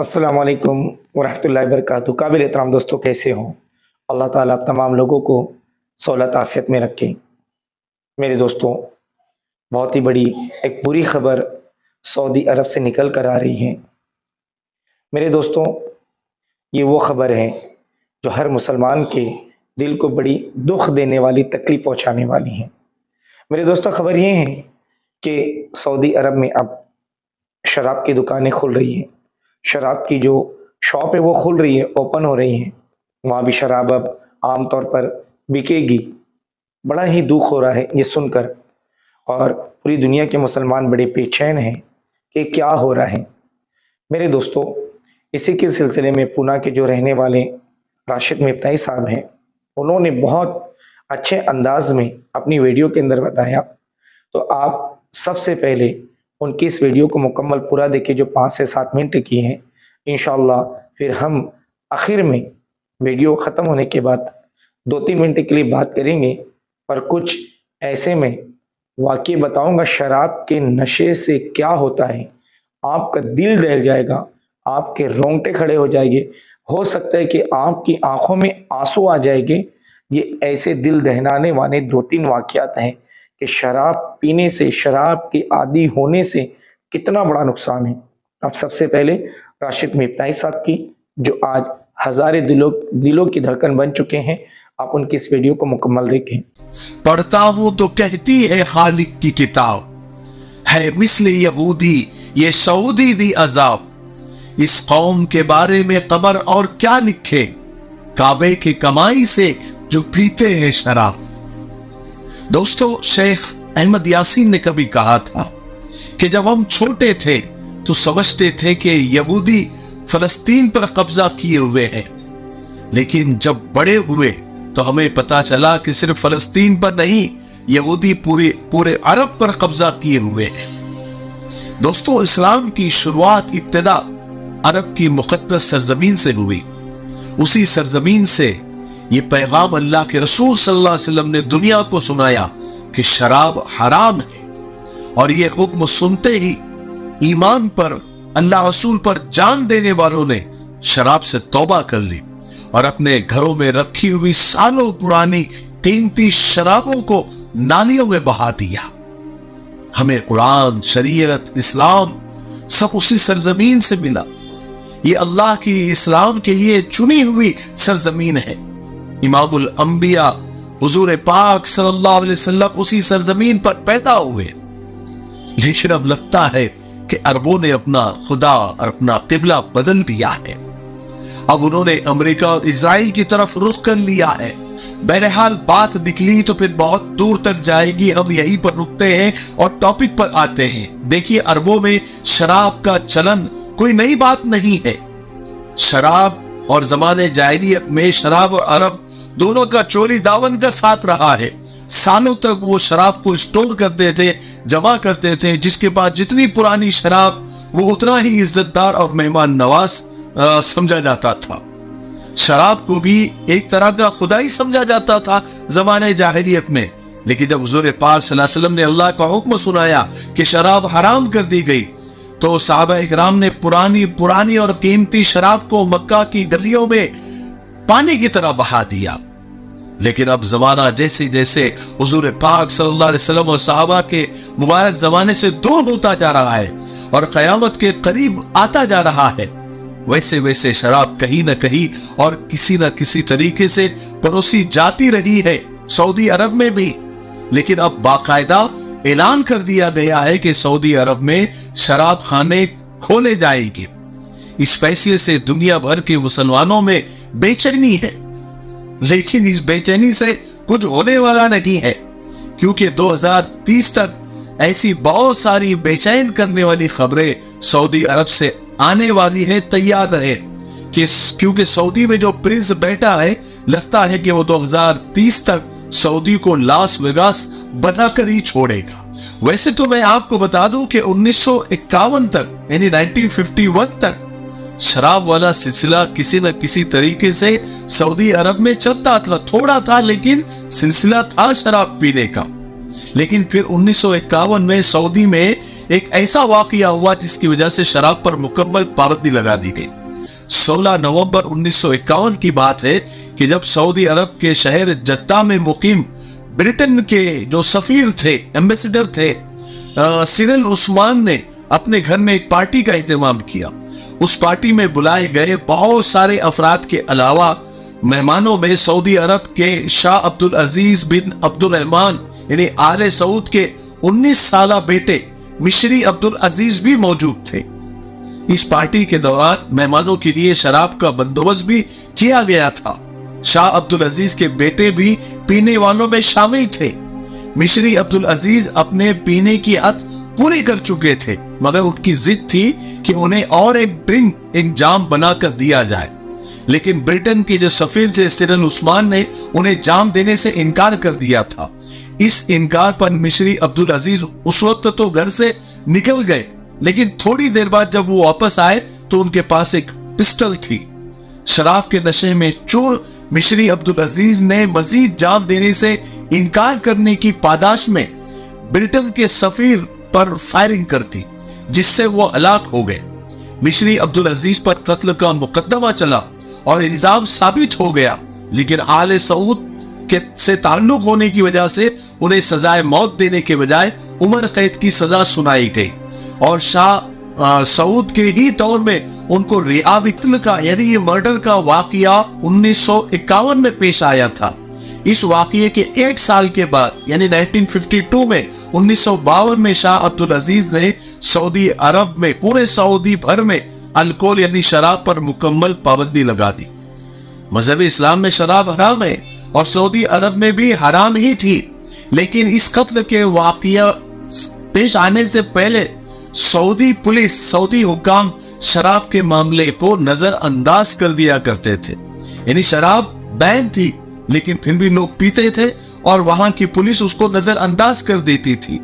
अस्सलाम वालेकुम वरहमतुल्लाहि वबरकातुहू। काबिल एहतराम दोस्तों, कैसे हों? अल्लाह ताला आप तमाम लोगों को सहूलत आफ़ियत में रखे। मेरे दोस्तों, बहुत ही बड़ी एक बुरी खबर सऊदी अरब से निकल कर आ रही है। मेरे दोस्तों, ये वो खबर है जो हर मुसलमान के दिल को बड़ी दुख देने वाली, तकलीफ पहुँचाने वाली है। मेरे दोस्तों, खबर ये है कि सऊदी अरब में अब शराब की दुकानें खुल रही हैं। शराब की जो शॉप है वो खुल रही है, ओपन हो रही है। वहाँ भी शराब अब आम तौर पर बिकेगी। बड़ा ही दुख हो रहा है ये सुनकर, और पूरी दुनिया के मुसलमान बड़े बेचैन हैं कि क्या हो रहा है। मेरे दोस्तों, इसी के सिलसिले में पूना के जो रहने वाले राशिद मिफ्ताही साहब हैं, उन्होंने बहुत अच्छे अंदाज में अपनी वीडियो के अंदर बताया। तो आप सबसे पहले उनकी इस वीडियो को मुकम्मल पूरा देखिए, जो 5 से 7 मिनट की है। इंशाअल्लाह फिर हम आखिर में वीडियो ख़त्म होने के बाद 2-3 मिनट के लिए बात करेंगे, पर कुछ ऐसे में वाक़ई बताऊंगा शराब के नशे से क्या होता है। आपका दिल दहल जाएगा, आपके रोंगटे खड़े हो जाएंगे, हो सकता है कि आपकी आंखों में आंसू आ जाएंगे। ये ऐसे दिल दहलाने वाले 2-3 वाक़यात हैं कि शराब पीने से, शराब के आदी होने से कितना बड़ा नुकसान है। अब सबसे पहले राशिद मिफ्ताही साहब की, जो आज हज़ारे दिलों की धड़कन बन चुके हैं, आप उनकी इस वीडियो को मुकम्मल देखें। पढ़ता हूं तो कहती है खालिक की किताब है मिस्ले यहूदी ये सऊदी भी अजाब। इस कौम के बारे में कबर और क्या लिखे, काबे की कमाई से जो पीते हैं शराब। दोस्तों, शेख अहमद यासीन ने कभी कहा था कि जब हम छोटे थे तो समझते थे कि यहूदी फलस्तीन पर कब्जा किए हुए हैं, लेकिन जब बड़े हुए तो हमें पता चला कि सिर्फ फलस्तीन पर नहीं, यहूदी पूरे अरब पर कब्जा किए हुए हैं। दोस्तों, इस्लाम की शुरुआत इब्तिदा अरब की मुक़द्दस सरजमीन से हुई। उसी सरजमीन से ये पैगाम अल्लाह के रसूल सल्लल्लाहु अलैहि वसल्लम ने दुनिया को सुनाया कि शराब हराम है, और ये हुक्म सुनते ही ईमान पर, अल्लाह रसूल पर जान देने वालों ने शराब से तौबा कर ली और अपने घरों में रखी हुई सालों पुरानी कीमती शराबों को नालियों में बहा दिया। हमें कुरान, शरीयत, इस्लाम सब उसी सरजमीन से मिला। ये अल्लाह की इस्लाम के लिए चुनी हुई सरजमीन है। इमामुल अंबिया हुजूर पाक सल्लल्लाहु अलैहि वसल्लम उसी सरजमीन पर पैदा हुए, लेकिन अब लगता है कि अरबों ने अपना खुदा और अपना किबला बदल दिया है। अब उन्होंने अमेरिका और इजराइल की तरफ रुख कर लिया है। बहरहाल बात निकली तो फिर बहुत दूर तक जाएगी, हम यहीं पर रुकते हैं और टॉपिक पर आते हैं। देखिए, अरबों में शराब का चलन कोई नई बात नहीं है। शराब और जमाने जाहिलियत में शराब और अरब दोनों का चोरी दावन का साथ रहा है। सालों तक वो शराब को स्टोर करते थे, जमा करते थे, जिसके बाद जितनी पुरानी शराब वो उतना ही इज्जतदार और मेहमान नवाज समझा जाता था। शराब को भी एक तरह का खुदा ही समझा जाता था जमाने जाहिलियत में, लेकिन जब हुजूर पाक सल्लल्लाहु अलैहि वसल्लम ने अल्लाह का हुक्म सुनाया कि शराब हराम कर दी गई, तो सहाबा इकराम ने पुरानी और कीमती शराब को मक्का की गलियों में पानी की तरह बहा दिया। लेकिन अब जमाना जैसे जैसे हुजूर पाक सल्लल्लाहु अलैहि वसल्लम और सहाबा के मुबारक जमाने से दूर होता जा रहा है और कयामत के करीब आता जा रहा है, वैसे वैसे शराब कहीं न कहीं और किसी न किसी तरीके से परोसी जाती रही है, सऊदी अरब में भी। लेकिन अब बाकायदा ऐलान कर दिया गया है कि सऊदी अरब में शराब खाने खोले जाएंगे। इस फैसले से दुनिया भर के मुसलमानों में बेचैनी है, लेकिन इस बेचैनी से कुछ होने वाला नहीं है, क्योंकि 2030 तक ऐसी बहुत सारी बेचैन करने वाली खबरें सऊदी अरब से आने वाली है। तैयार रहे क्योंकि सऊदी में जो प्रिंस बैठा है, लगता है कि वो 2030 तक सऊदी को लास वेगास बनाकर ही छोड़ेगा। वैसे तो मैं आपको बता दूं कि 1951 तक यानी 1951 तक शराब वाला सिलसिला किसी न किसी तरीके से सऊदी अरब में चलता था। थोड़ा था, लेकिन सिलसिला था शराब पीने का। लेकिन फिर 1951 में सऊदी में ایک ایسا واقعہ ہوا جس کی وجہ سے شراب پر مکمل پابندی لگا دی گئی۔ 16 نومبر 1951 کی بات ہے کہ جب سعودی عرب کے شہر جدہ میں مقیم برٹن کے جو سفیر تھے، ایمبیسڈر تھے، سیرل عثمان نے اپنے گھر میں ایک پارٹی کا اہتمام کیا۔ اس پارٹی میں بلائے گئے بہت سارے افراد کے علاوہ مہمانوں میں سعودی عرب کے شاہ عبدالعزیز بن عبدالرحمن یعنی آل سعود کے 19 سالہ بیٹے مشری عبدالعزیز بھی موجود تھے۔ اس پارٹی کے دوران مہمانوں کے لیے شراب کا بندوبست بھی کیا گیا تھا۔ شاہ عبدالعزیز کے بیٹے بھی پینے والوں میں شامل تھے۔ مشری عبدالعزیز اپنے پینے کی حد پوری کر چکے تھے، مگر ان کی ضد تھی کہ انہیں اور ایک جام بنا کر دیا جائے، لیکن برٹن کے جو سفیر تھے سیرل عثمان نے انہیں جام دینے سے انکار کر دیا تھا۔ اس انکار پر مشری عبدالعزیز اس وقت تو گھر سے نکل گئے، لیکن تھوڑی دیر بعد جب وہ واپس آئے تو ان کے پاس ایک پسٹل تھی۔ شراب کے نشے میں چور مشری عبدالعزیز نے مزید جام دینے سے انکار کرنے کی پاداش میں برٹن کے سفیر پر فائرنگ کر دی، جس سے وہ ہلاک ہو گئے۔ مشری عبدالعزیز پر قتل کا مقدمہ چلا اور الزام ثابت ہو گیا، لیکن آل سعود سے تعلق ہونے کی وجہ سے انہیں سزائے موت دینے کے بجائے عمر قید کی سزا سنائی گئی، اور شاہ سعود کے ہی دور میں ان کو رعا قتل کا یعنی یہ مرڈر کا واقعہ 1951 میں پیش آیا تھا۔ اس واقعے کے ایک سال کے بعد یعنی 1952 میں 1952 میں شاہ عبدالعزیز نے سعودی عرب میں پورے سعودی بھر میں الکول یعنی شراب پر مکمل پابندی لگا دی۔ مذہب اسلام میں شراب حرام ہے اور سعودی عرب میں بھی حرام ہی تھی، لیکن اس قتل کے واقعہ پیش آنے سے پہلے سعودی پولیس، سعودی حکام شراب کے معاملے کو نظر انداز کر دیا کرتے تھے، یعنی شراب بین تھی لیکن پھر بھی لوگ پیتے تھے اور وہاں کی پولیس اس کو نظر انداز کر دیتی تھی۔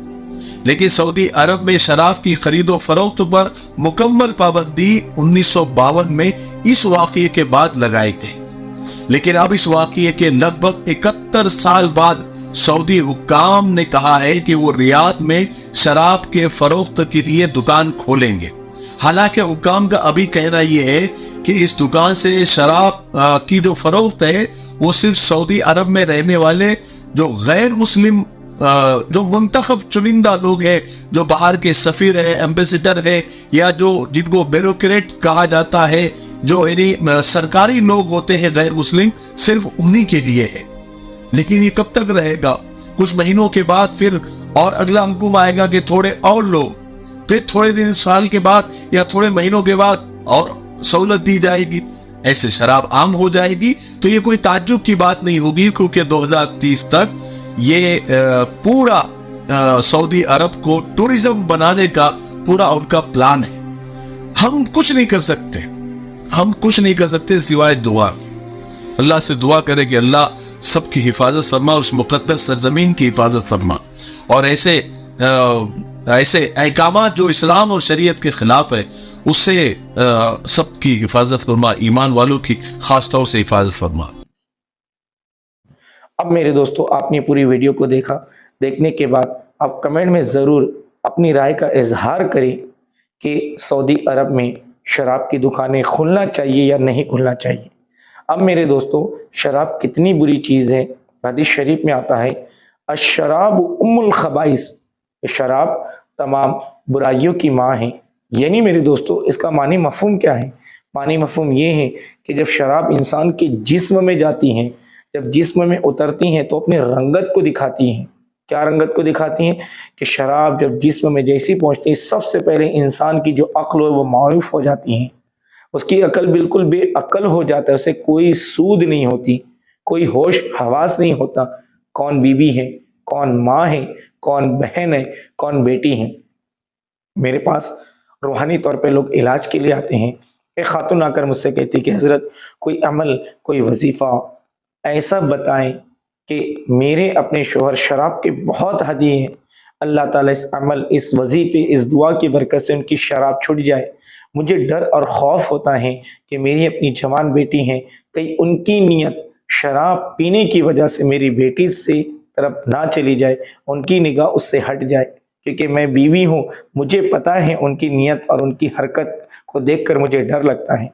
لیکن سعودی عرب میں شراب کی خرید و فروخت پر مکمل پابندی 1952 میں اس واقعے کے بعد لگائی گئی، لیکن اب اس واقعے کے لگ بھگ 71 سال بعد سعودی حکام نے کہا ہے کہ وہ ریاض میں شراب کے فروخت کے لیے دکان کھولیں گے۔ حالانکہ حکام کا ابھی کہنا یہ ہے کہ اس دکان سے شراب کی جو فروخت ہے وہ صرف سعودی عرب میں رہنے والے جو غیر مسلم جو منتخب چنندہ لوگ ہیں، جو باہر کے سفیر ہیں، ایمبیسڈر ہیں، یا جو جن کو بیوروکریٹ کہا جاتا ہے، جو یعنی سرکاری لوگ ہوتے ہیں غیر مسلم، صرف انہی کے لیے ہے۔ لیکن یہ کب تک رہے گا؟ کچھ مہینوں کے بعد پھر اور اگلا حکم آئے گا کہ تھوڑے اور لوگ، پھر تھوڑے دن سال کے بعد یا تھوڑے مہینوں کے بعد اور سہولت دی جائے گی، ایسے شراب عام ہو جائے گی۔ تو یہ کوئی تعجب کی بات نہیں ہوگی، کیونکہ 2030 تک یہ پورا سعودی عرب کو ٹورزم بنانے کا پورا ان کا پلان ہے۔ ہم کچھ نہیں کر سکتے، ہم کچھ نہیں کر سکتے سوائے دعا۔ اللہ سے دعا کرے کہ اللہ سب کی حفاظت فرما، اس مقدس سرزمین کی حفاظت فرما، اور ایسے احکامات جو اسلام اور شریعت کے خلاف ہے اس سے سب کی حفاظت فرما، ایمان والوں کی خاص طور سے حفاظت فرما۔ اب میرے دوستو، آپ نے پوری ویڈیو کو دیکھا، دیکھنے کے بعد آپ کمنٹ میں ضرور اپنی رائے کا اظہار کریں کہ سعودی عرب میں شراب کی دکانیں کھلنا چاہیے یا نہیں کھلنا چاہیے۔ اب میرے دوستو، شراب کتنی بری چیز ہے، حدیث شریف میں آتا ہے الشراب ام الخبائث، شراب تمام برائیوں کی ماں ہے۔ یعنی میرے دوستو، اس کا معنی مفہوم کیا ہے؟ معنی مفہوم یہ ہے کہ جب شراب انسان کے جسم میں جاتی ہیں، جب جسم میں اترتی ہیں تو اپنی رنگت کو دکھاتی ہیں۔ کیا رنگت کو دکھاتی ہیں؟ کہ شراب جب جسم میں جیسی پہنچتی ہے، سب سے پہلے انسان کی جو عقل ہے وہ معروف ہو جاتی ہیں، اس کی عقل بالکل بے عقل ہو جاتا ہے، اسے کوئی سود نہیں ہوتی، کوئی ہوش حواس نہیں ہوتا، کون بیوی ہے، کون ماں ہے، کون بہن ہے، کون بیٹی ہے۔ میرے پاس روحانی طور پہ لوگ علاج کے لیے آتے ہیں، ایک خاتون آ کر مجھ سے کہتی کہ حضرت کوئی عمل، کوئی وظیفہ ایسا بتائیں کہ میرے اپنے شوہر شراب کے بہت عادی ہیں، اللہ تعالیٰ اس عمل، اس وظیفے، اس دعا کی برکت سے ان کی شراب چھٹ جائے۔ مجھے ڈر اور خوف ہوتا ہے کہ میری اپنی جوان بیٹی ہیں، کہیں ان کی نیت شراب پینے کی وجہ سے میری بیٹی سے طرف نہ چلی جائے، ان کی نگاہ اس سے ہٹ جائے، क्योंकि मैं बीवी हूँ, मुझे पता है उनकी नीयत और उनकी हरकत को देखकर मुझे डर लगता है।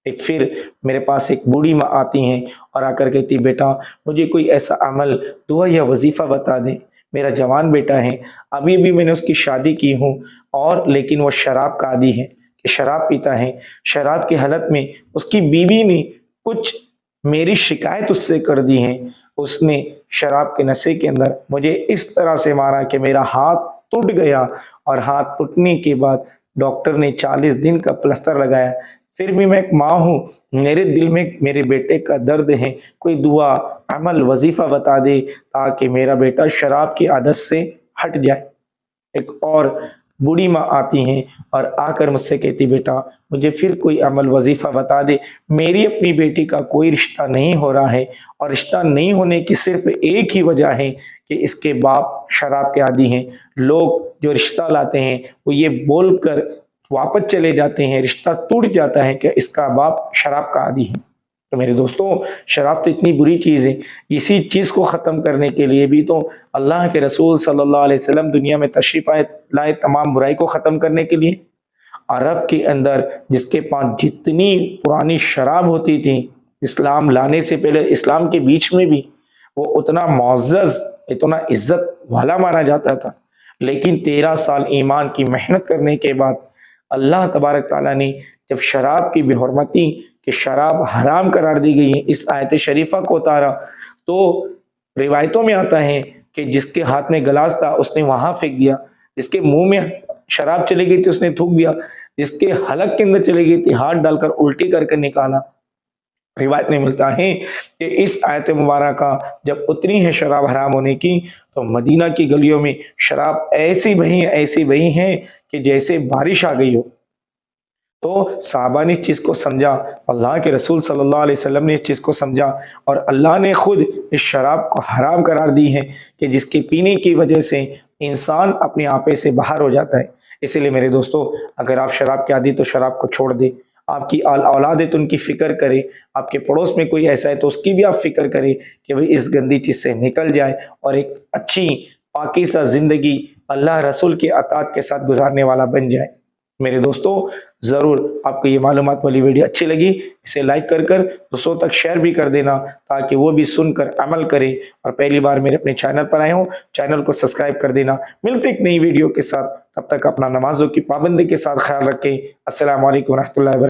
एक फिर मेरे पास एक बूढ़ी माँ आती हैं और आकर कहती, बेटा मुझे कोई ऐसा अमल, दुआ या वजीफ़ा बता दे। मेरा जवान बेटा है, अभी अभी मैंने उसकी शादी की हूँ, और लेकिन वो शराब का आदी है कि शराब पीता है। शराब की हालत में उसकी बीवी ने कुछ मेरी शिकायत उससे कर दी है। उसने शराब के नशे के अंदर मुझे इस तरह से मारा कि मेरा हाथ टूट गया, और हाथ टूटने के बाद डॉक्टर ने 40 दिन का प्लास्टर लगाया। फिर भी मैं एक माँ हूँ, मेरे दिल में मेरे बेटे का दर्द है। कोई दुआ, अमल, वजीफा बता दे ताकि मेरा बेटा शराब की आदत से हट जाए। एक और बूढ़ी माँ आती हैं और आकर मुझसे कहती, बेटा मुझे फिर कोई अमल वजीफा बता दे। मेरी अपनी बेटी का कोई रिश्ता नहीं हो रहा है, और रिश्ता नहीं होने की सिर्फ एक ही वजह है कि इसके बाप शराब के आदी हैं। लोग जो रिश्ता लाते हैं वो ये बोलकर वापस चले जाते हैं, रिश्ता टूट जाता है कि इसका बाप शराब का आदी है। तो मेरे दोस्तों, शराब तो इतनी बुरी चीज़ है, इसी चीज़ को ख़त्म करने के लिए भी तो अल्लाह के रसूल सल्लल्लाहु अलैहि वसल्लम दुनिया में तशरीफ़ लाए, तमाम बुराई को ख़त्म करने के लिए। अरब के अंदर जिसके पास जितनी पुरानी शराब होती थी, इस्लाम लाने से पहले इस्लाम के बीच में भी वो उतना मुअज़्ज़ज़, इतना इज़्ज़त वाला माना जाता था। लेकिन 13 साल ईमान की मेहनत करने के बाद अल्लाह तबारक ताला ने जब शराब की बेहुरमती, कि शराब हराम करार दी गई है, इस आयत शरीफा को उतारा, तो रिवायतों में आता है कि जिसके हाथ में गिलास था उसने वहां फेंक दिया, जिसके मुंह में शराब चली गई थी उसने थूक दिया, जिसके हलक के अंदर चली गई थी हाथ डालकर उल्टी करके निकाला। रिवायत में मिलता है कि इस आयत मुबारक जब उतरी है शराब हराम होने की, तो मदीना की गलियों में शराब ऐसी बही है कि जैसे बारिश आ गई हो। तो साहबा ने इस चीज़ को समझा, अल्लाह के रसूल सल्लल्लाहु अलैहि वसल्लम ने इस चीज़ को समझा, और अल्लाह ने खुद इस शराब को हराम करार दी है कि जिसके पीने की वजह से इंसान अपने आपे से बाहर हो जाता है। इसीलिए मेरे दोस्तों, अगर आप शराब के आदी तो शराब को छोड़ दे। आपकी औलाद है तो उनकी फ़िक्र करें, आपके पड़ोस में कोई ऐसा है तो उसकी भी आप फ़िक्र करें कि भाई इस गंदी चीज़ से निकल जाए और एक अच्छी पाकीज़ा ज़िंदगी अल्लाह रसूल की अताअत के साथ गुजारने वाला बन जाए। मेरे दोस्तों, ज़रूर आपको ये मालूमात वाली वीडियो अच्छी लगी, इसे लाइक कर दूसरों तक शेयर भी कर देना, ताकि वो भी सुनकर अमल करें। और पहली बार मेरे अपने चैनल पर आए हो, चैनल को सब्सक्राइब कर देना। मिलते एक नई वीडियो के साथ, तब तक अपना नमाजों की पाबंदी के साथ ख्याल रखें। अस्सलामु अलैकुम व रहमतुल्लाहि व बरकातहू।